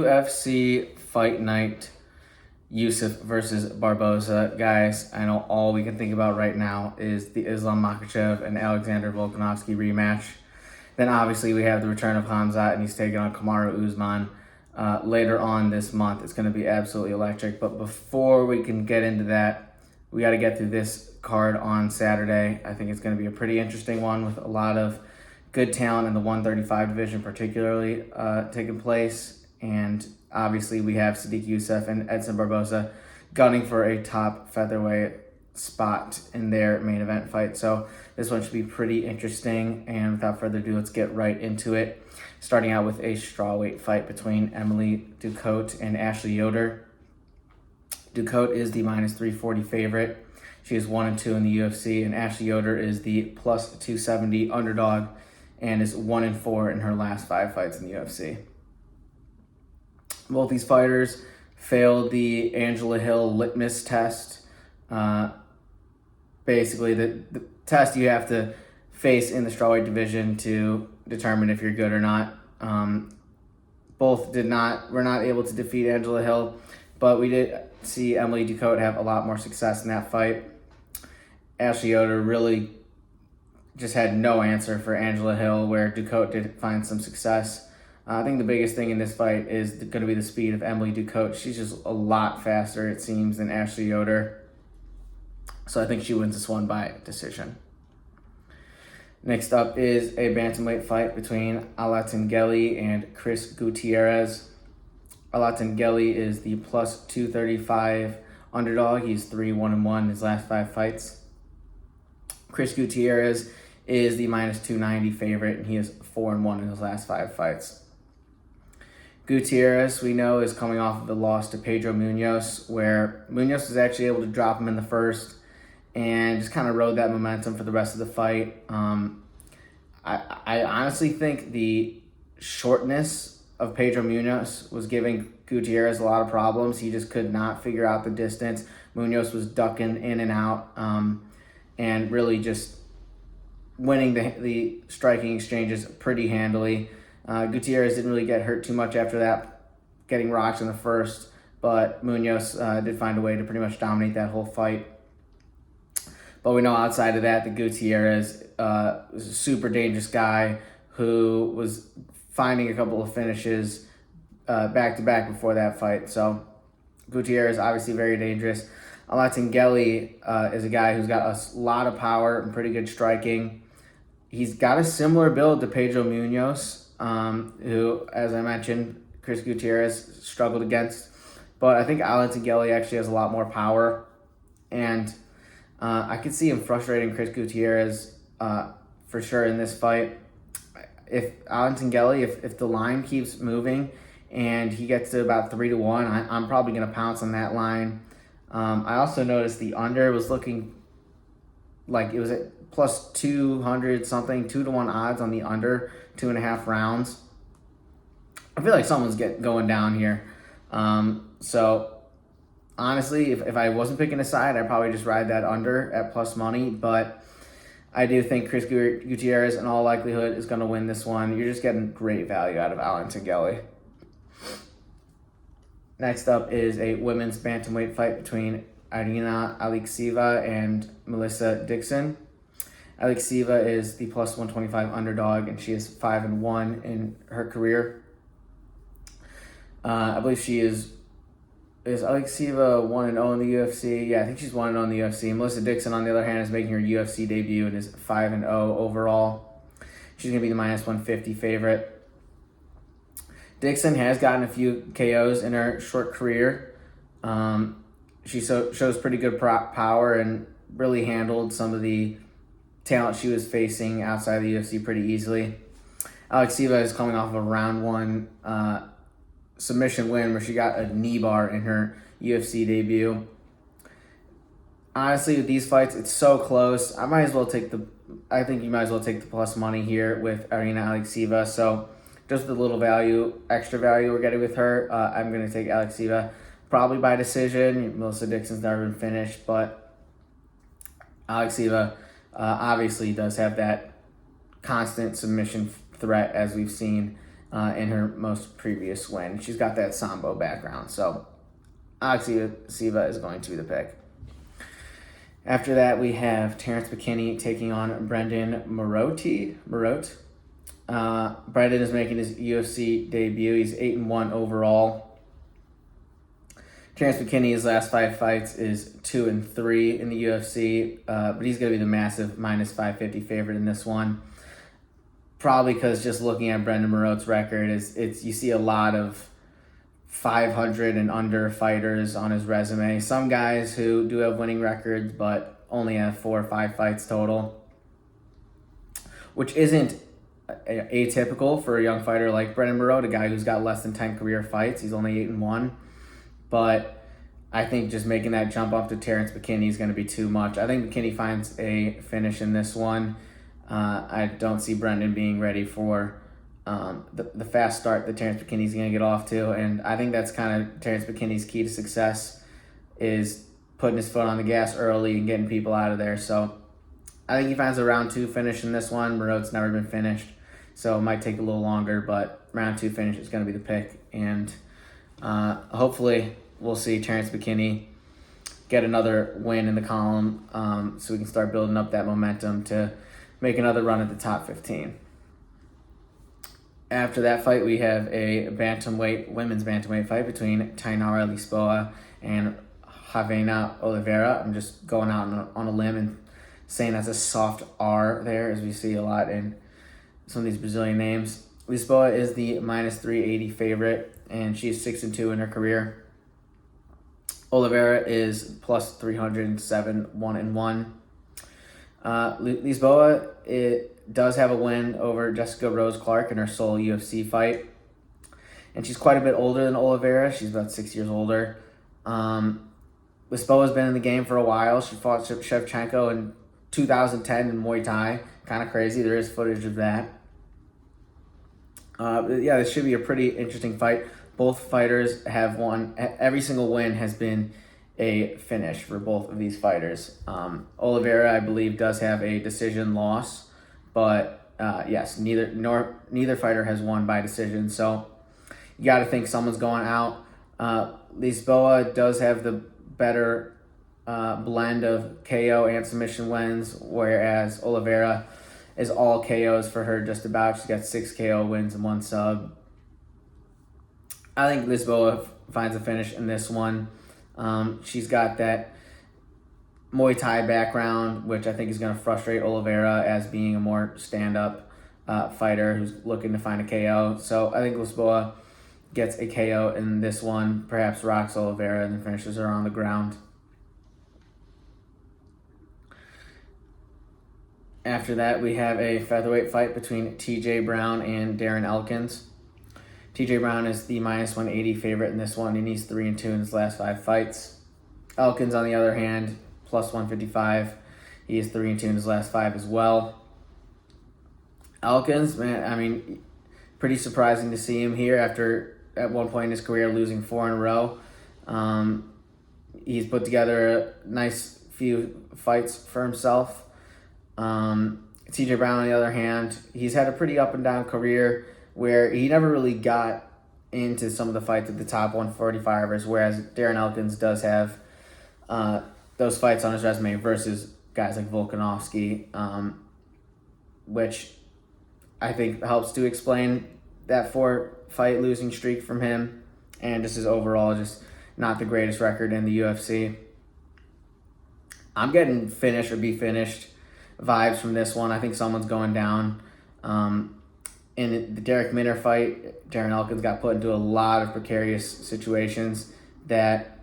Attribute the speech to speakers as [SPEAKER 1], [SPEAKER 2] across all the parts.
[SPEAKER 1] UFC Fight Night, Yusuff versus Barboza. Guys, I know all we can think about right now is the Islam Makhachev and Alexander Volkanovski rematch. Then obviously we have the return of Hamzat, and he's taking on Kamaru Usman later on this month. It's going to be absolutely electric. But before we can get into that, we got to get through this card on Saturday. I think it's going to be a pretty interesting one with a lot of good talent in the 135 division particularly taking place. And obviously we have Sodiq Yusuff and Edson Barboza gunning for a top featherweight spot in their main event fight. So this one should be pretty interesting. And without further ado, let's get right into it. Starting out with a strawweight fight between Emily Ducote and Ashley Yoder. Ducote is the minus 340 favorite. She is 1-2 in the UFC, and Ashley Yoder is the plus 270 underdog and is 1-4 in her last 5 fights in the UFC. Both these fighters failed the Angela Hill litmus test. Basically, the test you have to face in the strawweight division to determine if you're good or not. Both were not able to defeat Angela Hill, but we did see Emily Ducote have a lot more success in that fight. Ashley Yoder really just had no answer for Angela Hill, where Ducote did find some success. I think the biggest thing in this fight is going to be the speed of Emily Ducote. She's just a lot faster, it seems, than Ashley Yoder. So I think she wins this one by decision. Next up is a bantamweight fight between Alatengheili and Chris Gutierrez. Alatengheili is the plus 235 underdog. He's 3-1-1 in his last 5 fights. Chris Gutierrez is the minus 290 favorite, and he is 4-1 in his last 5 fights. Gutierrez, we know, is coming off of the loss to Pedro Munoz, where Munoz was actually able to drop him in the first and just kind of rode that momentum for the rest of the fight. I honestly think the shortness of Pedro Munoz was giving Gutierrez a lot of problems. He just could not figure out the distance. Munoz was ducking in and out and really just winning the striking exchanges pretty handily. Gutierrez didn't really get hurt too much after that, getting rocks in the first, but Munoz did find a way to pretty much dominate that whole fight. But we know outside of that, the Gutierrez was a super dangerous guy who was finding a couple of finishes back-to-back before that fight. So Gutierrez, obviously very dangerous. Alatengheili is a guy who's got a lot of power and pretty good striking. He's got a similar build to Pedro Munoz, who, as I mentioned, Chris Gutierrez struggled against. But I think Alatengheili actually has a lot more power. And I could see him frustrating Chris Gutierrez for sure in this fight. If Alatengheili, if the line keeps moving and he gets to about 3-1, I'm probably going to pounce on that line. I also noticed the under was looking like it was at plus 200 something, 2-1 odds on the under 2.5 rounds. I feel like someone's going down here. So honestly, if I wasn't picking a side, I'd probably just ride that under at plus money. But I do think Chris Gutierrez, in all likelihood, is going to win this one. You're just getting great value out of Alatengheili. Next up is a women's bantamweight fight between Irina Alekseeva and Melissa Dixon. Alekseeva is the plus 125 underdog, and she is 5-1 in her career. I believe she is Alekseeva 1-0 in the UFC? Yeah, I think she's 1-0 in the UFC. Melissa Dixon, on the other hand, is making her UFC debut and is 5-0 overall. She's going to be the minus 150 favorite. Dixon has gotten a few KOs in her short career. She shows pretty good power and really handled some of the talent she was facing outside of the UFC pretty easily. Alekseeva is coming off of a round 1 submission win where she got a knee bar in her UFC debut. Honestly, with these fights, it's so close. I think you might as well take the plus money here with Irina Alekseeva. So just the little extra value we're getting with her, I'm going to take Alekseeva probably by decision. Melissa Dixon's never been finished, but Alekseeva obviously does have that constant submission threat as we've seen in her most previous win. She's got that Sambo background, so Alekseeva is going to be the pick. After that, we have Terrance McKinney taking on Brendon Marotte. Brendon is making his UFC debut. He's 8-1 overall. Terrance McKinney, his last 5 fights is 2-3 in the UFC, but he's going to be the massive minus 550 favorite in this one. Probably because just looking at Brendon Marotte's record, you see a lot of 500 and under fighters on his resume. Some guys who do have winning records, but only have 4 or 5 fights total, which isn't atypical for a young fighter like Brendon Marotte, a guy who's got less than 10 career fights. He's only 8-1, but I think just making that jump up to Terrance McKinney is going to be too much. I think McKinney finds a finish in this one. I don't see Brendon being ready for the fast start that Terrance McKinney's going to get off to, and I think that's kind of Terrance McKinney's key to success, is putting his foot on the gas early and getting people out of there. So I think he finds a round 2 finish in this one. Marotte's never been finished, so it might take a little longer, but round 2 finish is going to be the pick, and hopefully we'll see Terrance McKinney get another win in the column, so we can start building up that momentum to make another run at the top 15. After that fight, we have a women's bantamweight fight between Tainara Lisboa and Ravena Oliveira. I'm just going out on a limb and saying that's a soft R there, as we see a lot in some of these Brazilian names. Lisboa is the minus 380 favorite, and she's 6-2 in her career. Oliveira is plus 307, 1-1. Lisboa, it does have a win over Jessica Rose Clark in her sole UFC fight, and she's quite a bit older than Oliveira. She's about 6 years older. Lisboa's been in the game for a while. She fought Shevchenko in 2010 in Muay Thai. Kind of crazy. There is footage of that. Yeah, this should be a pretty interesting fight. Both fighters have won. Every single win has been a finish for both of these fighters. Oliveira, I believe, does have a decision loss, but yes, neither fighter has won by decision. So you got to think someone's going out. Lisboa does have the better blend of KO and submission wins, whereas Oliveira is all KOs for her just about. She's got 6 KO wins and 1 sub. I think Lisboa finds a finish in this one. She's got that Muay Thai background, which I think is going to frustrate Oliveira as being a more stand-up fighter who's looking to find a KO. So I think Lisboa gets a KO in this one, perhaps rocks Oliveira, and then finishes her on the ground. After that, we have a featherweight fight between TJ Brown and Darren Elkins. TJ Brown is the minus 180 favorite in this one, and he's 3-2 in his last 5 fights. Elkins, on the other hand, plus 155. He is 3-2 in his last 5 as well. Elkins, man, I mean, pretty surprising to see him here after, at one point in his career, losing 4 in a row. He's put together a nice few fights for himself. TJ Brown, on the other hand, he's had a pretty up and down career where he never really got into some of the fights at the top 145ers, whereas Darren Elkins does have those fights on his resume versus guys like Volkanovski, which I think helps to explain that 4-fight losing streak from him, and just his overall just not the greatest record in the UFC. I'm getting finish or be finished vibes from this one. I think someone's going down. In the Derek Minner fight, Darren Elkins got put into a lot of precarious situations that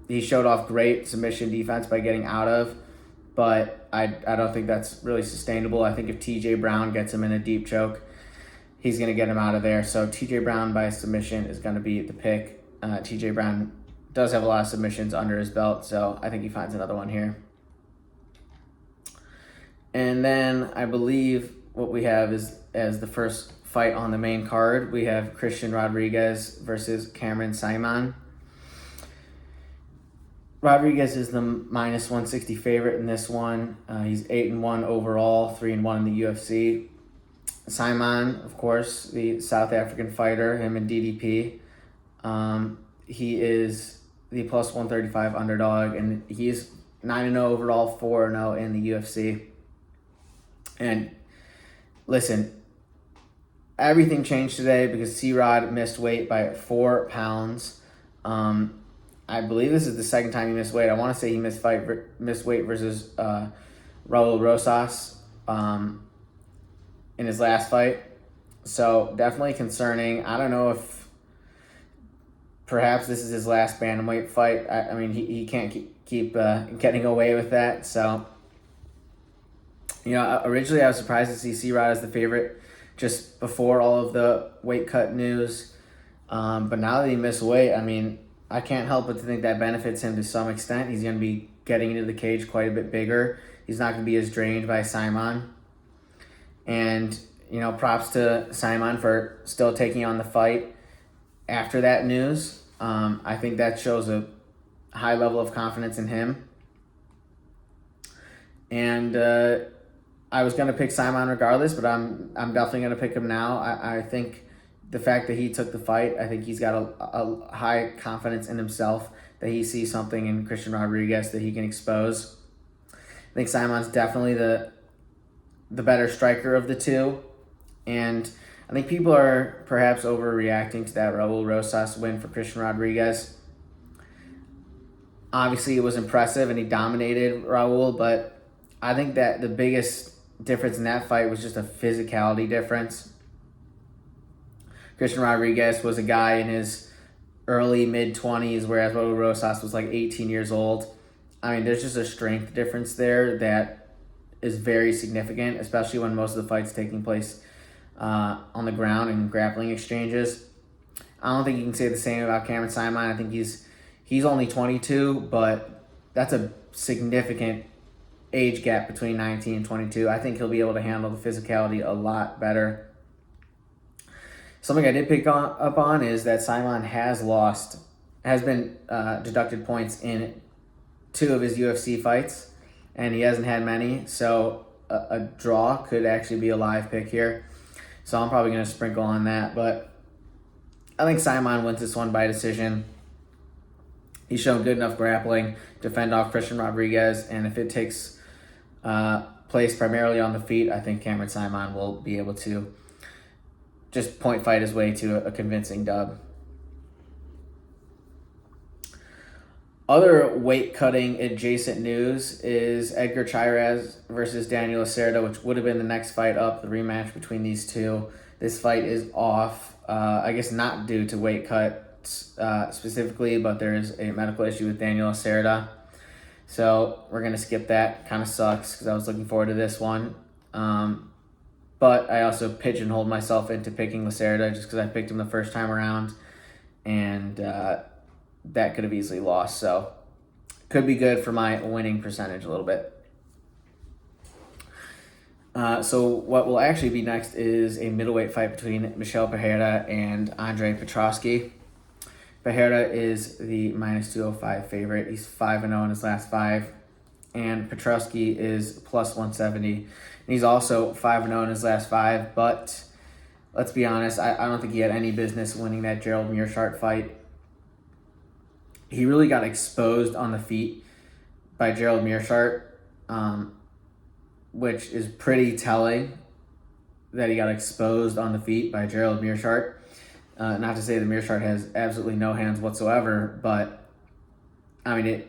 [SPEAKER 1] he showed off great submission defense by getting out of, but I don't think that's really sustainable. I think if TJ Brown gets him in a deep choke, he's going to get him out of there. So TJ Brown by submission is going to be the pick. TJ Brown does have a lot of submissions under his belt, so I think he finds another one here. And then I believe what we have is, as the first fight on the main card, we have Christian Rodriguez versus Cameron Saaiman. Rodriguez is the minus 160 favorite in this one. He's 8-1 overall, 3-1 in the UFC. Saaiman, of course, the South African fighter, him and DDP. He is the plus 135 underdog, and he's 9-0 overall, 4-0 in the UFC. And listen, everything changed today because C-Rod missed weight by 4 pounds. I believe this is the second time he missed weight. I want to say he missed weight versus Raul Rosas in his last fight. So definitely concerning. I don't know if perhaps this is his last bantamweight fight. I mean, he can't keep getting away with that. So, originally I was surprised to see C-Rod as the favorite just before all of the weight cut news. But now that he missed weight, I mean, I can't help but to think that benefits him to some extent. He's going to be getting into the cage quite a bit bigger. He's not going to be as drained by Saaiman. And, props to Saaiman for still taking on the fight after that news. I think that shows a high level of confidence in him. And I was going to pick Saaiman regardless, but I'm definitely going to pick him now. I think the fact that he took the fight, I think he's got a high confidence in himself that he sees something in Christian Rodriguez that he can expose. I think Saaiman's definitely the better striker of the two. And I think people are perhaps overreacting to that Raul Rosas win for Christian Rodriguez. Obviously, it was impressive and he dominated Raul, but I think that the biggest difference in that fight was just a physicality difference. Christian Rodriguez was a guy in his early mid-20s, whereas Raul Rosas was like 18 years old. I mean, there's just a strength difference there that is very significant, especially when most of the fight's taking place on the ground and grappling exchanges. I don't think you can say the same about Cameron Saaiman. I think he's only 22, but that's a significant age gap between 19 and 22. I think he'll be able to handle the physicality a lot better. Something I did pick up on is that Saaiman has been deducted points in 2 of his UFC fights, and he hasn't had many, so a draw could actually be a live pick here. So I'm probably going to sprinkle on that, but I think Saaiman wins this one by decision. He's shown good enough grappling to fend off Christian Rodriguez, and if it takes place primarily on the feet, I think Cameron Saaiman will be able to just point fight his way to a convincing dub. Other weight-cutting adjacent news is Edgar Chairez versus Daniel Lacerda, which would have been the next fight up, the rematch between these two. This fight is off, I guess not due to weight cut specifically, but there is a medical issue with Daniel Lacerda. So we're going to skip that. Kind of sucks because I was looking forward to this one. But I also pigeonholed myself into picking Lacerda just because I picked him the first time around. And that could have easily lost. So could be good for my winning percentage a little bit. So what will actually be next is a middleweight fight between Michel Periera and Andre Petroski. Periera is the minus 205 favorite. He's 5-0 in his last 5. And Petroski is plus 170. And he's also 5-0 in his last 5. But let's be honest, I don't think he had any business winning that Gerald Meerschaert fight. He really got exposed on the feet by Gerald Meerschaert, which is pretty telling that he got exposed on the feet by Gerald Meerschaert. Not to say that Meerschaert has absolutely no hands whatsoever, but I mean,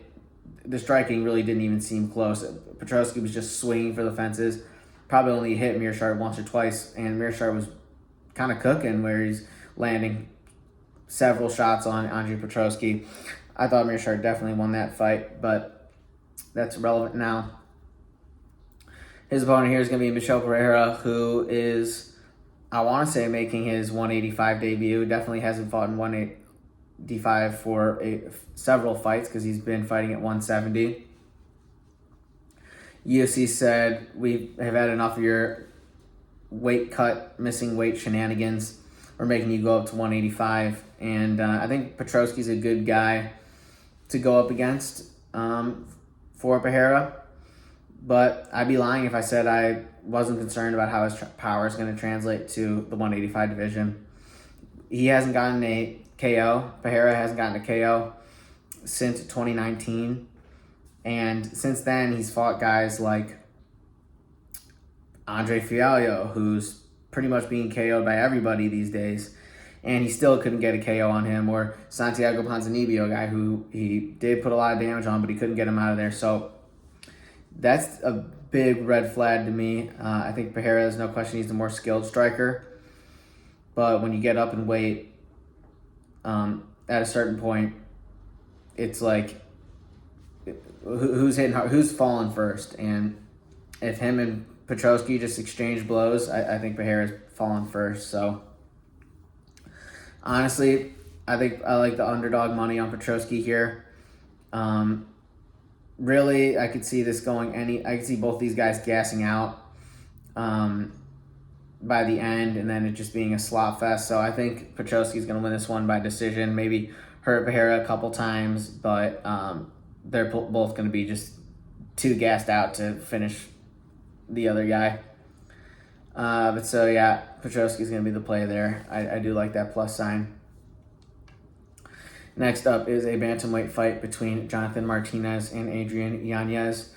[SPEAKER 1] the striking really didn't even seem close. Petroski was just swinging for the fences, probably only hit Meerschaert once or twice, and Meerschaert was kind of cooking where he's landing several shots on Andre Petroski. I thought Meerschaert definitely won that fight, but that's irrelevant now. His opponent here is going to be Michel Periera, who is, I want to say, making his 185 debut. Definitely hasn't fought in 185 for several fights because he's been fighting at 170. UFC said, we have had enough of your weight cut, missing weight shenanigans. We're making you go up to 185. And I think Petroski's a good guy to go up against for Periera. But I'd be lying if I said I wasn't concerned about how his power is going to translate to the 185 division. He hasn't gotten a KO. Periera hasn't gotten a KO since 2019. And since then, he's fought guys like Andre Fialho, who's pretty much being KO'd by everybody these days. And he still couldn't get a KO on him. Or Santiago Ponzinibbio, a guy who he did put a lot of damage on, but he couldn't get him out of there. So that's a big red flag to me. I think Periera, there's no question, he's the more skilled striker. But when you get up in weight, at a certain point, it's like, who's falling first? And if him and Petroski just exchange blows, I think Periera's falling first. So honestly, I think I like the underdog money on Petroski here. Really, I could see this going I could see both these guys gassing out by the end, and then it just being a slot fest. So I think Petroski's going to win this one by decision. Maybe hurt Periera a couple times, but they're both going to be just too gassed out to finish the other guy. But so, yeah, Petroski's going to be the play there. I do like that plus sign. Next up is a bantamweight fight between Jonathan Martinez and Adrian Yanez.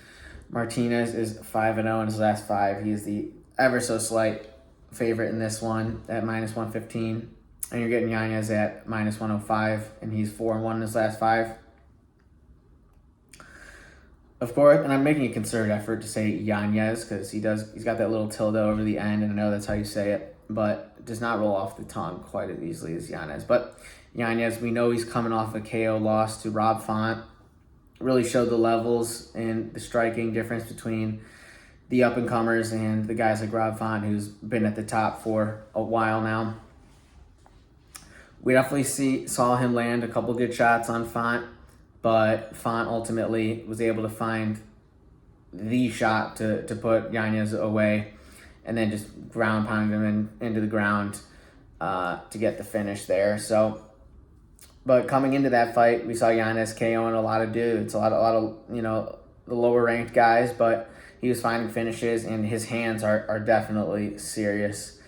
[SPEAKER 1] Martinez is 5-0 in his last 5. He is the ever so slight favorite in this one at -115. And you're getting Yanez at -105, and he's 4-1 in his last 5. Of course, and I'm making a concerted effort to say Yanez because he's got that little tilde over the end, and I know that's how you say it, but it does not roll off the tongue quite as easily as Yanez. But Yanez, we know he's coming off a KO loss to Rob Font. Really showed the levels and the striking difference between the up-and-comers and the guys like Rob Font, who's been at the top for a while now. We definitely saw him land a couple good shots on Font, but Font ultimately was able to find the shot to put Yanez away and then just ground pound him into the ground to get the finish there. So, but coming into that fight, we saw Yanez KOing a lot of dudes, a lot of the lower ranked guys, but he was finding finishes, and his hands are definitely serious.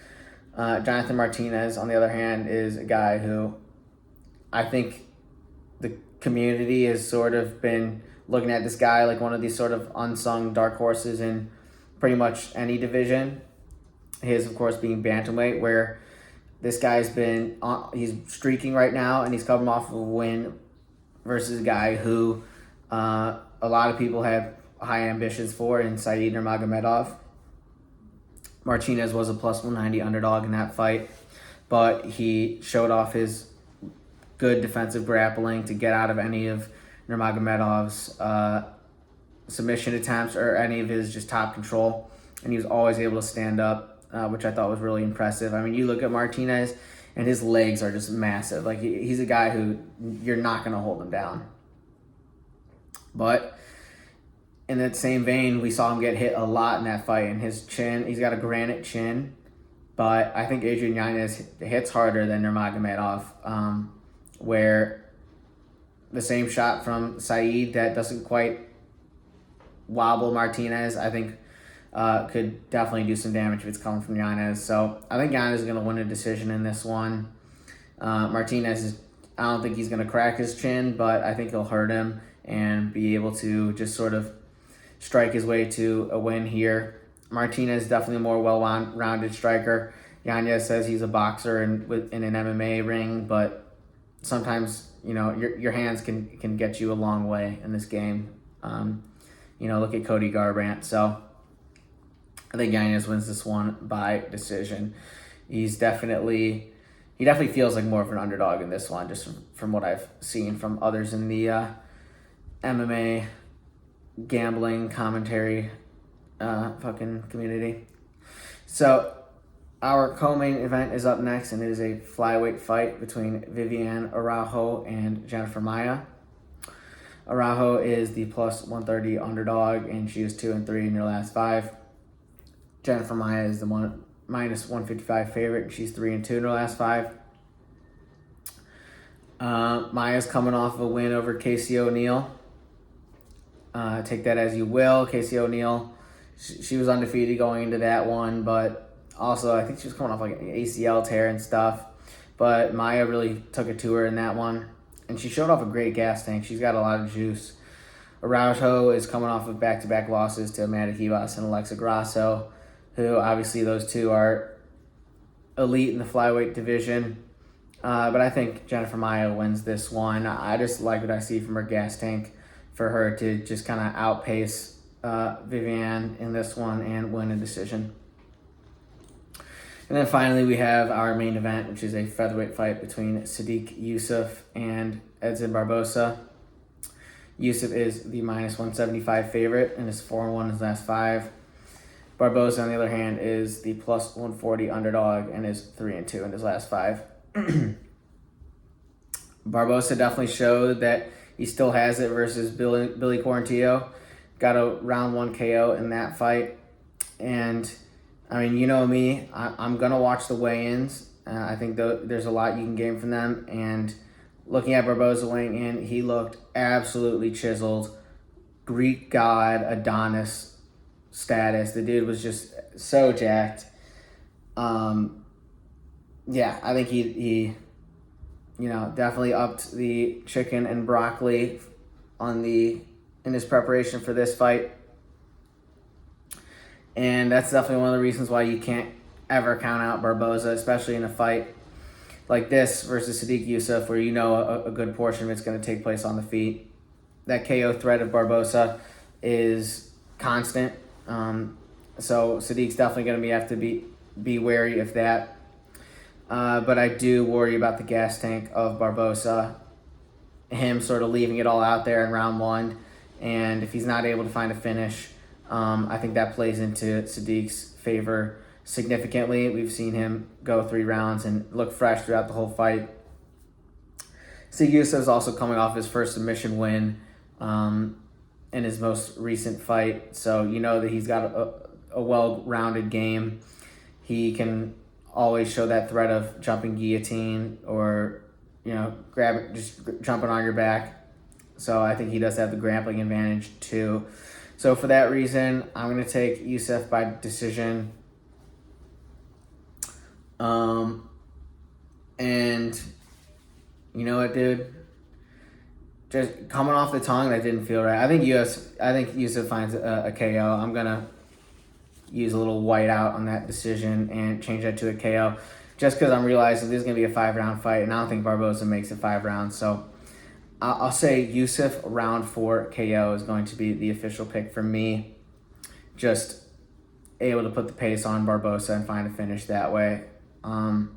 [SPEAKER 1] Jonathan Martinez, on the other hand, is a guy who I think the community has sort of been looking at this guy like one of these sort of unsung dark horses in pretty much any division. His, of course, being bantamweight, where this guy's he's streaking right now, and he's coming off of a win versus a guy who a lot of people had high ambitions for in Said Nurmagomedov. Martinez was a +190 underdog in that fight, but he showed off his good defensive grappling to get out of any of Nurmagomedov's submission attempts or any of his just top control, and he was always able to stand up, which I thought was really impressive. I mean, you look at Martinez, and his legs are just massive. Like, he's a guy who you're not going to hold him down. But in that same vein, we saw him get hit a lot in that fight, and his chin, he's got a granite chin, but I think Adrian Yanez hits harder than Nurmagomedov, where the same shot from Said that doesn't quite wobble Martinez, I think could definitely do some damage if it's coming from Yanez. So I think Yanez is going to win a decision in this one. Martinez, I don't think he's going to crack his chin, but I think he'll hurt him and be able to just sort of strike his way to a win here. Martinez is definitely a more well-rounded striker. Yanez says he's a boxer in an MMA ring, but sometimes, your hands can get you a long way in this game. Look at Cody Garbrandt. So I think Yanez wins this one by decision. He definitely feels like more of an underdog in this one, just from what I've seen from others in the MMA gambling commentary fucking community. So our co-main event is up next, and it is a flyweight fight between Viviane Araujo and Jennifer Maia. Araujo is the +130 underdog, and she is 2-3 in her last 5. Jennifer Maia is the -155 favorite, and she's 3-2 in her last 5. Maia's coming off of a win over Casey O'Neill. Take that as you will. Casey O'Neill she was undefeated going into that one, but also I think she was coming off like an ACL tear and stuff. But Maia really took it to her in that one, and she showed off a great gas tank. She's got a lot of juice. Araujo is coming off of back-to-back losses to Amanda Ribas and Alexa Grasso, who obviously those two are elite in the flyweight division. But I think Jennifer Maia wins this one. I just like what I see from her gas tank for her to just kind of outpace Viviane in this one and win a decision. And then finally we have our main event, which is a featherweight fight between Sodiq Yusuff and Edson Barboza. Yusuff is the minus 175 favorite and is 4-1 in his last 5. Barboza, on the other hand, is the plus 140 underdog and is 3-2 in his last 5. Barboza definitely showed that he still has it versus Billy Quarantillo. Got a round 1 KO in that fight. And, I mean, you know me, I'm going to watch the weigh-ins. I think there's a lot you can gain from them. And looking at Barboza weighing in, he looked absolutely chiseled. Greek god, Adonis status. The dude was just so jacked. Yeah, I think he definitely upped the chicken and broccoli in his preparation for this fight. And that's definitely one of the reasons why you can't ever count out Barboza, especially in a fight like this versus Sodiq Yusuff, where you know a good portion of it's going to take place on the feet. That KO threat of Barboza is constant. So Sadiq's definitely going to have to be wary of that. But I do worry about the gas tank of Barboza, him sort of leaving it all out there in round 1. And if he's not able to find a finish, I think that plays into Sadiq's favor significantly. We've seen him go 3 rounds and look fresh throughout the whole fight. Sodiq Yusuff is also coming off his first submission win in his most recent fight. So you know that he's got a well-rounded game. He can always show that threat of jumping guillotine or, just jumping on your back. So I think he does have the grappling advantage too. So for that reason, I'm going to take Yusuff by decision. And you know what, dude? Just coming off the tongue, that didn't feel right. I think Yusuff finds a KO. I'm going to use a little white out on that decision and change that to a KO just because I'm realizing this is going to be a 5-round fight, and I don't think Barboza makes it 5 rounds. So I'll say Yusuff round 4 KO is going to be the official pick for me. Just able to put the pace on Barboza and find a finish that way. But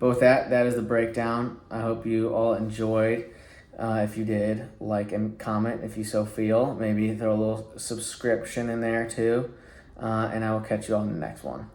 [SPEAKER 1] with that is the breakdown. I hope you all enjoyed. If you did, like and comment if you so feel. Maybe throw a little subscription in there too. And I will catch you on the next one.